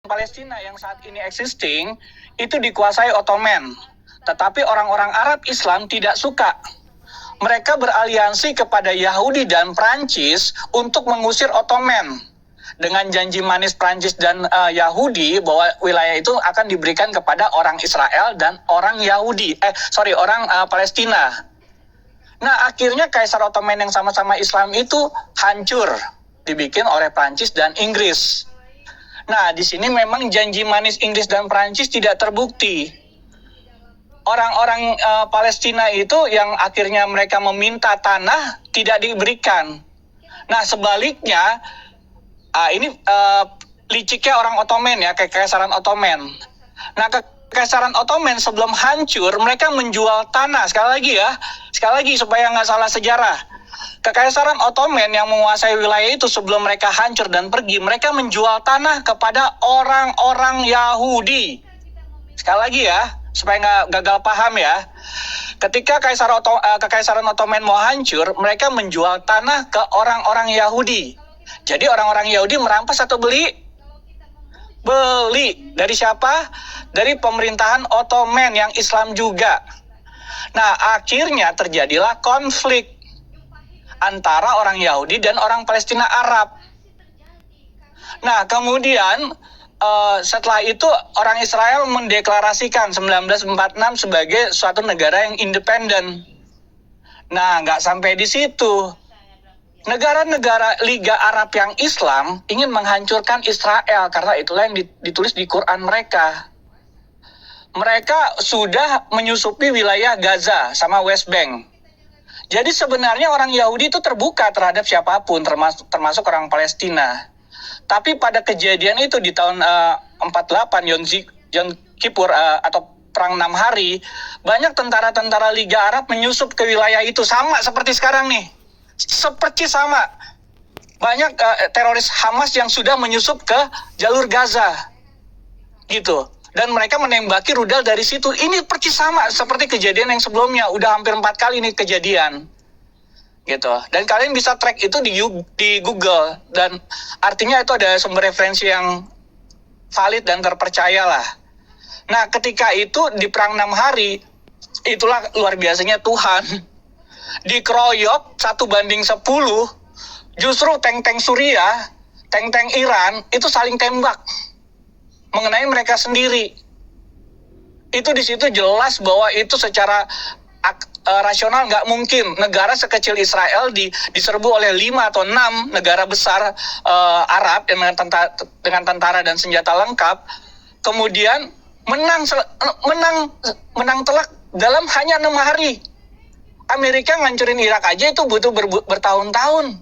Palestina yang saat ini existing itu dikuasai Ottoman. Tetapi orang-orang Arab Islam tidak suka. Mereka beraliansi kepada Yahudi dan Prancis untuk mengusir Ottoman. Dengan janji manis Prancis dan Yahudi bahwa wilayah itu akan diberikan kepada orang Israel dan orang orang Palestina. Nah, akhirnya Kaisar Ottoman yang sama-sama Islam itu hancur, dibikin oleh Prancis dan Inggris. Nah, di sini memang janji manis Inggris dan Prancis tidak terbukti. Orang-orang Palestina itu yang akhirnya mereka meminta tanah tidak diberikan. Nah, sebaliknya, ini liciknya orang Ottoman ya, Kekaisaran Ottoman. Nah, Kekaisaran Ottoman sebelum hancur, mereka menjual tanah. Sekali lagi supaya nggak salah sejarah. Kekaisaran Ottoman yang menguasai wilayah itu sebelum mereka hancur dan pergi, mereka menjual tanah kepada orang-orang Yahudi. Sekali lagi ya, supaya nggak gagal paham ya. Ketika Kekaisaran Ottoman mau hancur, mereka menjual tanah ke orang-orang Yahudi. Jadi orang-orang Yahudi merampas atau beli? Beli. Dari siapa? Dari pemerintahan Ottoman yang Islam juga. Nah, akhirnya terjadilah konflik antara orang Yahudi dan orang Palestina Arab. Nah, kemudian setelah itu orang Israel mendeklarasikan 1946 sebagai suatu negara yang independen. Nah, nggak sampai di situ. Negara-negara Liga Arab yang Islam ingin menghancurkan Israel karena itulah yang ditulis di Quran mereka. Mereka sudah menyusupi wilayah Gaza sama West Bank. Jadi sebenarnya orang Yahudi itu terbuka terhadap siapapun, termasuk orang Palestina. Tapi pada kejadian itu di tahun 48 Yom Kippur atau Perang 6 Hari, banyak tentara-tentara Liga Arab menyusup ke wilayah itu, sama seperti sekarang nih. Seperti sama. Banyak teroris Hamas yang sudah menyusup ke jalur Gaza. Gitu. Dan mereka menembaki rudal dari situ. Ini persis sama seperti kejadian yang sebelumnya. Udah hampir 4 kali nih kejadian. Gitu. Dan kalian bisa track itu di Google. Dan artinya itu ada sumber referensi yang valid dan terpercaya lah. Nah, ketika itu di Perang 6 Hari, itulah luar biasanya Tuhan. Dikeroyok 1:10, justru tank-tank Suriah, tank-tank Iran, itu saling tembak. Mengenai mereka sendiri. Itu di situ jelas bahwa itu secara rasional nggak mungkin negara sekecil Israel diserbu oleh 5 atau 6 negara besar Arab dengan tentara dan senjata lengkap, kemudian menang telak dalam hanya 6 hari. Amerika ngancurin Irak aja itu butuh bertahun-tahun.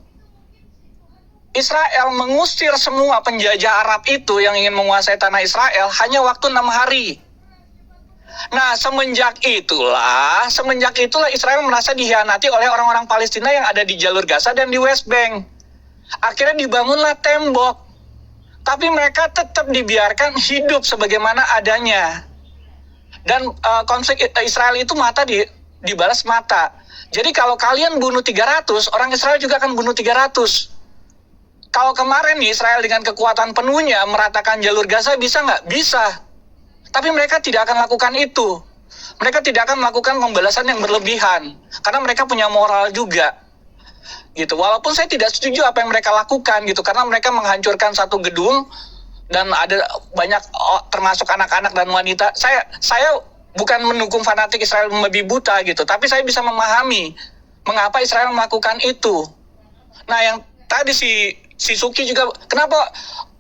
Israel mengusir semua penjajah Arab itu yang ingin menguasai tanah Israel hanya waktu 6 hari. Nah, semenjak itulah Israel merasa dikhianati oleh orang-orang Palestina yang ada di jalur Gaza dan di West Bank. Akhirnya dibangunlah tembok. Tapi mereka tetap dibiarkan hidup sebagaimana adanya. Dan konflik Israel itu dibalas mata. Jadi kalau kalian bunuh 300, orang Israel juga akan bunuh 300. Kalau kemarin nih Israel dengan kekuatan penuhnya meratakan jalur Gaza bisa nggak? Bisa. Tapi mereka tidak akan lakukan itu. Mereka tidak akan melakukan pembalasan yang berlebihan. Karena mereka punya moral juga. Gitu. Walaupun saya tidak setuju apa yang mereka lakukan gitu. Karena mereka menghancurkan satu gedung dan ada banyak termasuk anak-anak dan wanita. Saya bukan mendukung fanatik Israel membabi buta gitu. Tapi saya bisa memahami mengapa Israel melakukan itu. Nah, yang tadi si Suki juga, kenapa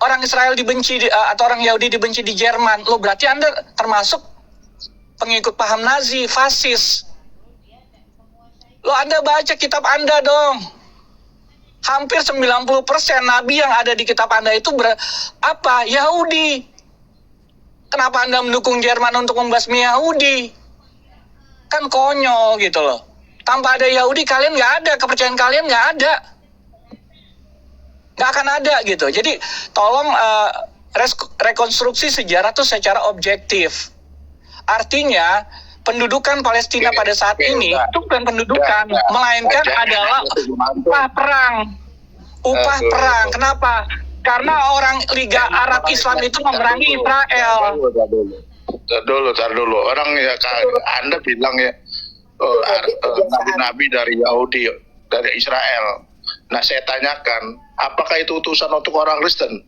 orang Israel dibenci atau orang Yahudi dibenci di Jerman? Loh, berarti Anda termasuk pengikut paham Nazi, fasis. Loh, Anda baca kitab Anda dong. Hampir 90% nabi yang ada di kitab Anda itu Yahudi. Kenapa Anda mendukung Jerman untuk membasmi Yahudi? Kan konyol gitu loh. Tanpa ada Yahudi kalian nggak ada, kepercayaan kalian nggak ada. Nggak akan ada gitu. Jadi tolong rekonstruksi sejarah itu secara objektif. Artinya pendudukan Palestina pada saat ini itu bukan pendudukan, melainkan adalah upah perang. Upah perang. Kenapa? Karena orang Liga Arab Islam itu memerangi Israel. Tar dulu. Orang ya, Anda bilang ya, nabi-nabi dari Yahudi, dari Israel. Nah, saya tanyakan, apakah itu utusan untuk orang Kristen?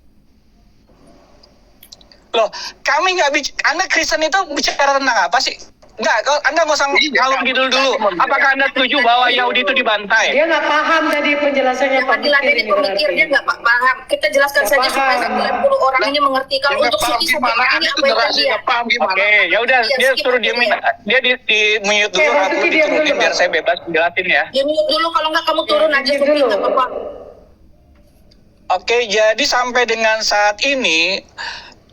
Loh, kami nggak bicara, Anda Kristen itu bicara tentang apa sih? Enggak, Anda nggak usah ngalung gitu dulu. Apakah Anda setuju bahwa Yahudi itu dibantai? Dia nggak paham tadi penjelasannya Pak Panggilan dari pemikir dia nggak paham. Kita jelaskan saja supaya 90 orang ini mengerti. Kalau untuk suci sebenarnya ini apa yang dia? Oke, ya udah dia suruh dia di mute dulu, aku diturunin biar saya bebas jelasin ya. Dia mute dulu, kalau nggak kamu turun aja Suki, nggak apa-apa. Oke, jadi sampai dengan saat ini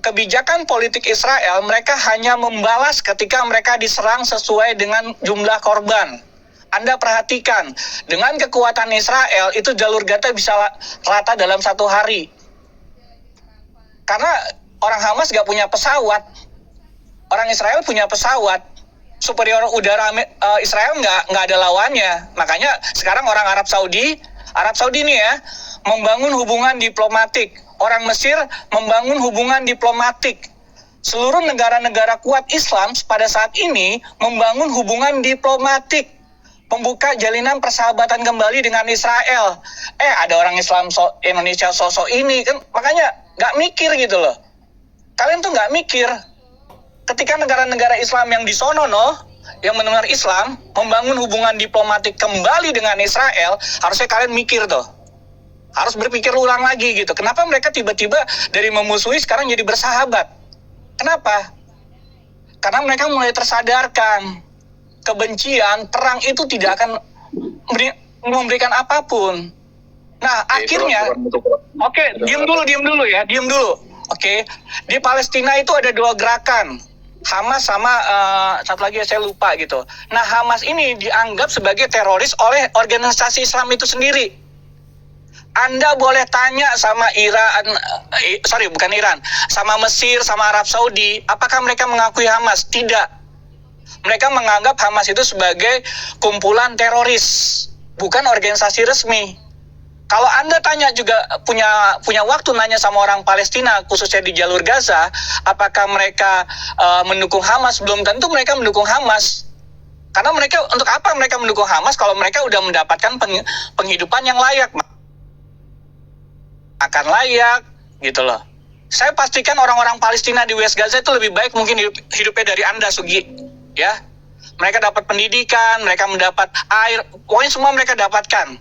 kebijakan politik Israel, mereka hanya membalas ketika mereka diserang sesuai dengan jumlah korban. Anda perhatikan, dengan kekuatan Israel, itu jalur Gaza bisa rata dalam 1 hari. Karena orang Hamas gak punya pesawat. Orang Israel punya pesawat. Superior udara Israel nggak ada lawannya. Makanya sekarang orang Arab Saudi nih ya, membangun hubungan diplomatik. Orang Mesir membangun hubungan diplomatik. Seluruh negara-negara kuat Islam pada saat ini membangun hubungan diplomatik. Membuka jalinan persahabatan kembali dengan Israel. Ada orang Islam Indonesia sosok ini kan, makanya nggak mikir gitu loh. Kalian tuh nggak mikir. Ketika negara-negara Islam yang di sono yang mendengar Islam membangun hubungan diplomatik kembali dengan Israel, harusnya kalian mikir tuh. Harus berpikir ulang lagi gitu. Kenapa mereka tiba-tiba dari memusuhi sekarang jadi bersahabat? Kenapa? Karena mereka mulai tersadarkan. Kebencian, perang itu tidak akan memberikan apapun. Nah, akhirnya, oke, diam dulu ya. Oke, di Palestina itu ada 2 gerakan. Hamas sama satu lagi saya lupa gitu. Nah, Hamas ini dianggap sebagai teroris oleh organisasi Islam itu sendiri. Anda boleh tanya sama sama Mesir, sama Arab Saudi, apakah mereka mengakui Hamas? Tidak. Mereka menganggap Hamas itu sebagai kumpulan teroris, bukan organisasi resmi. Kalau Anda tanya juga punya waktu nanya sama orang Palestina, khususnya di jalur Gaza, apakah mereka mendukung Hamas? Belum tentu mereka mendukung Hamas. Karena untuk apa mereka mendukung Hamas kalau mereka udah mendapatkan penghidupan yang layak? Akan layak gitu loh. Saya pastikan orang-orang Palestina di West Gaza itu lebih baik mungkin hidupnya dari Anda, Sugi, ya. Mereka dapat pendidikan, mereka mendapat air, pokoknya semua mereka dapatkan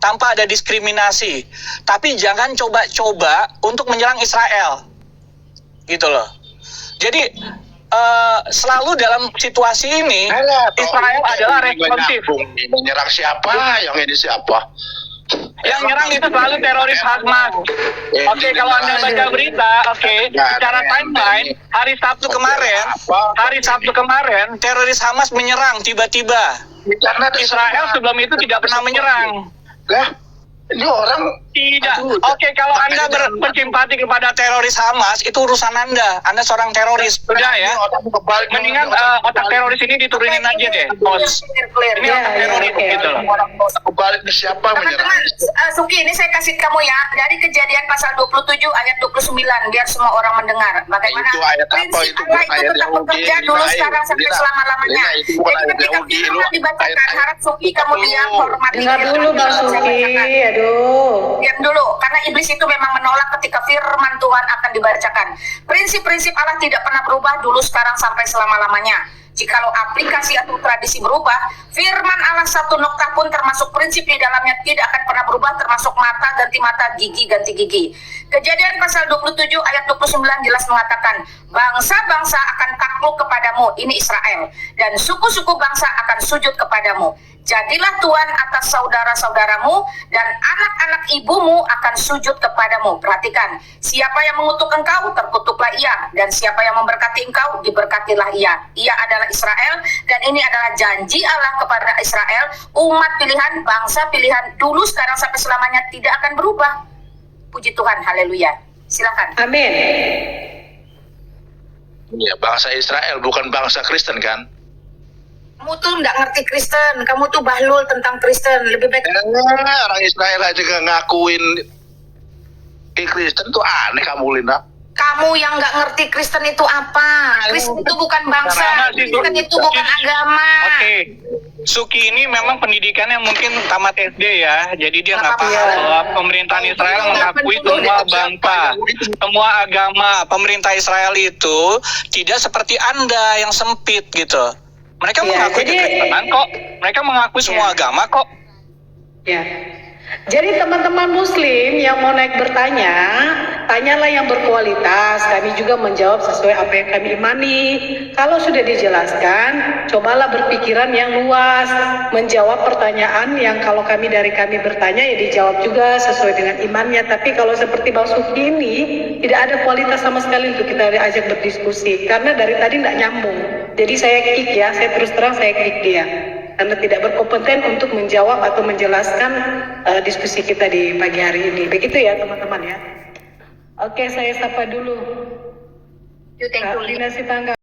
tanpa ada diskriminasi. Tapi jangan coba-coba untuk menyerang Israel, gitu loh. Jadi selalu dalam situasi ini Israel adalah responsif. Menyerang siapa? Yang ini siapa? Yang nyerang itu selalu teroris Hamas. Oke, kalau Anda baca berita, secara timeline, hari Sabtu kemarin, teroris Hamas menyerang tiba-tiba. Israel sebelum itu tidak pernah menyerang. Ini orang tidak. Oke, kalau Anda bersimpati kepada teroris Hamas, itu urusan Anda. Anda seorang teroris. Sudah ya. Mendingan otak teroris ini diturunin aja deh, bos. Ini otak teroris gitu loh. Kebalik siapa menyerang? Suki, ini saya kasih kamu ya, dari Kejadian pasal 27 ayat 29 biar semua orang mendengar bagaimana itu ayat apa? prinsip Itu Allah itu tetap bekerja dulu, sekarang sampai selama-lamanya. Itu bukan Jadi ayat ketika Yahudi, firman dibacakan, harap Suki kamu diam, hormati. Dengar dulu Bang Suki, aduh. Diam dulu, karena iblis itu memang menolak ketika firman Tuhan akan dibacakan. Prinsip-prinsip Allah tidak pernah berubah dulu, sekarang sampai selama-lamanya. Jikalau aplikasi atau tradisi berubah, firman Allah satu nokta pun termasuk prinsip di dalamnya tidak akan pernah berubah, termasuk mata ganti mata, gigi ganti gigi. Kejadian pasal 27 ayat 29 jelas mengatakan, bangsa-bangsa akan takluk kepadamu, ini Israel, dan suku-suku bangsa akan sujud kepadamu. Jadilah Tuhan atas saudara-saudaramu, dan anak-anak ibumu akan sujud kepadamu. Perhatikan, siapa yang mengutuk engkau, terkutuklah ia, dan siapa yang memberkati engkau, diberkatilah ia. Ia adalah Israel, dan ini adalah janji Allah kepada Israel, umat pilihan, bangsa pilihan, dulu, sekarang, sampai selamanya tidak akan berubah. Puji Tuhan, haleluya. Silakan. Amin. Ya, bangsa Israel bukan bangsa Kristen kan? Kamu tuh nggak ngerti Kristen, kamu tuh bahlul tentang Kristen. Lebih baik Orang Israel aja gak ngakuin Kristen itu aneh kamu, Lina. Kamu yang nggak ngerti Kristen itu apa? Kristen itu bukan bangsa, Sama sih, Kristen itu bukan agama. Oke, Suki ini memang pendidikannya mungkin tamat SD ya, jadi dia nggak Apa-apa. paham bahwa pemerintahan Israel mengakui semua bangsa, semua agama. Pemerintah Israel itu tidak seperti Anda yang sempit gitu. Mereka Iya, mengakui jadi- kekristenan kok, mereka mengakui semua Iya. agama kok. Ya. Jadi teman-teman muslim yang mau naik bertanya, tanyalah yang berkualitas. Kami juga menjawab sesuai apa yang kami imani. Kalau sudah dijelaskan, cobalah berpikiran yang luas, menjawab pertanyaan yang kalau dari kami bertanya ya dijawab juga sesuai dengan imannya. Tapi kalau seperti Bang Suki ini, tidak ada kualitas sama sekali untuk kita ajak berdiskusi. Karena dari tadi tidak nyambung. Jadi saya kick ya, saya terus terang saya kick dia. Karena tidak berkompeten untuk menjawab atau menjelaskan diskusi kita di pagi hari ini. Begitu ya teman-teman ya. Oke, saya sapa dulu. Thank you, Lina Sitangga.